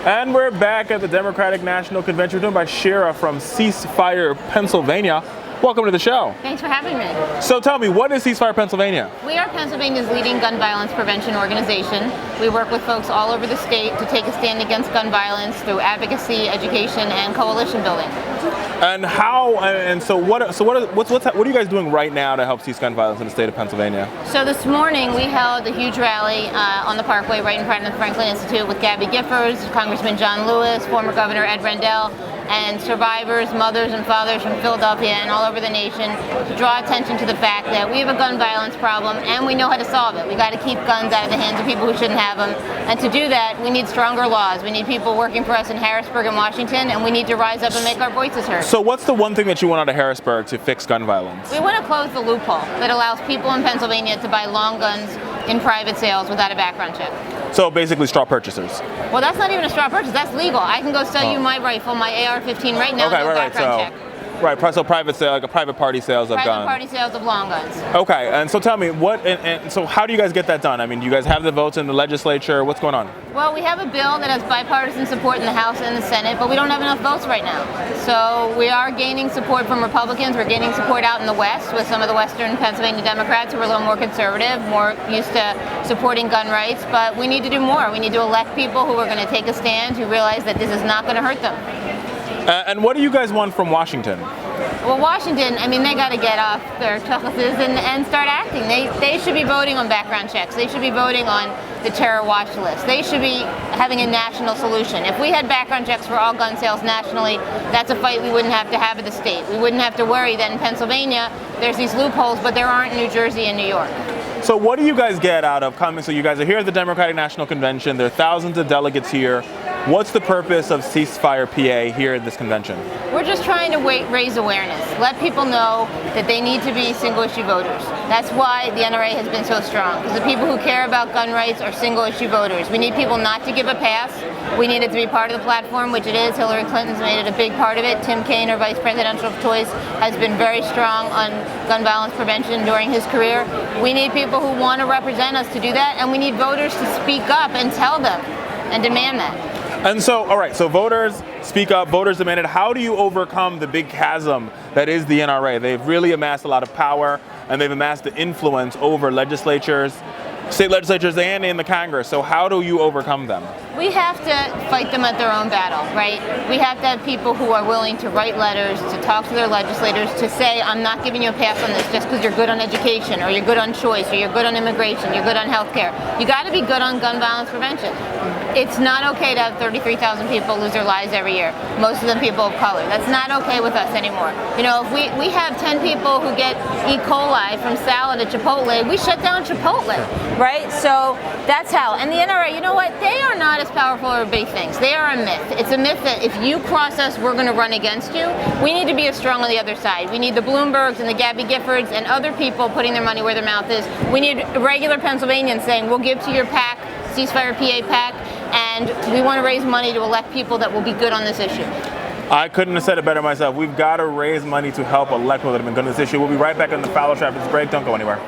And we're back at the Democratic National Convention. We're joined by Shira from CeaseFire, Pennsylvania. Welcome to the show. Thanks for having me. So tell me, what is CeaseFire Pennsylvania? We are Pennsylvania's leading gun violence prevention organization. We work with folks all over the state to take a stand against gun violence through advocacy, education, and coalition building. And how? And so what are you guys doing right now to help cease gun violence in the state of Pennsylvania? So this morning we held a huge rally on the Parkway right in front of the Franklin Institute with Gabby Giffords, Congressman John Lewis, former Governor Ed Rendell, and survivors, mothers and fathers from Philadelphia and all over the nation to draw attention to the fact that we have a gun violence problem and we know how to solve it. We got to keep guns out of the hands of people who shouldn't have them. And to do that, we need stronger laws. We need people working for us in Harrisburg and Washington, and we need to rise up and make our voices heard. So what's the one thing that you want out of Harrisburg to fix gun violence? We want to close the loophole that allows people in Pennsylvania to buy long guns in private sales without a background check. So basically straw purchasers. Well, that's not even a straw purchase. That's legal. I can go sell you my rifle, my AR-15 right now, no background check. Right, so private sale, like a private party sales of guns. Private party sales of long guns. Okay, and so tell me, so how do you guys get that done? I mean, do you guys have the votes in the legislature? What's going on? Well, we have a bill that has bipartisan support in the House and the Senate, but we don't have enough votes right now. So we are gaining support from Republicans. We're gaining support out in the West with some of the Western Pennsylvania Democrats who are a little more conservative, more used to supporting gun rights, but we need to do more. We need to elect people who are going to take a stand, who realize that this is not going to hurt them. And what do you guys want from Washington? Well, Washington, I mean, they got to get off their chuckleses and start acting. They should be voting on background checks. They should be voting on the terror watch list. They should be having a national solution. If we had background checks for all gun sales nationally, that's a fight we wouldn't have to have at the state. We wouldn't have to worry that in Pennsylvania there's these loopholes, but there aren't in New Jersey and New York. So what do you guys get out of coming? So you guys are here at the Democratic National Convention. There are thousands of delegates here. What's the purpose of CeaseFirePA here at this convention? We're just trying to raise awareness. Let people know that they need to be single-issue voters. That's why the NRA has been so strong, because the people who care about gun rights are single-issue voters. We need people not to give a pass. We need it to be part of the platform, which it is. Hillary Clinton's made it a big part of it. Tim Kaine, our vice presidential choice, has been very strong on gun violence prevention during his career. We need people who want to represent us to do that, and we need voters to speak up and tell them and demand that. And so, all right, so voters speak up, voters demand it. How do you overcome the big chasm that is the NRA? They've really amassed a lot of power, and they've amassed the influence over legislatures, state legislatures, and in the Congress. So how do you overcome them? We have to fight them at their own battle, right? We have to have people who are willing to write letters, to talk to their legislators, to say, I'm not giving you a pass on this just because you're good on education, or you're good on choice, or you're good on immigration, you're good on health care. You got to be good on gun violence prevention. It's not okay to have 33,000 people lose their lives every year, most of them people of color. That's not okay with us anymore. You know, if we have 10 people who get E. coli from salad at Chipotle, we shut down Chipotle, right? So that's how. And the NRA, you know what? They are not as powerful as everybody thinks. They are a myth. It's a myth that if you cross us, we're going to run against you. We need to be as strong on the other side. We need the Bloombergs and the Gabby Giffords and other people putting their money where their mouth is. We need regular Pennsylvanians saying, we'll give to your PAC, CeaseFirePA PAC, and we want to raise money to elect people that will be good on this issue. I couldn't have said it better myself. We've got to raise money to help elect people that have been good on this issue. We'll be right back on the Fowler Show after this break. Don't go anywhere.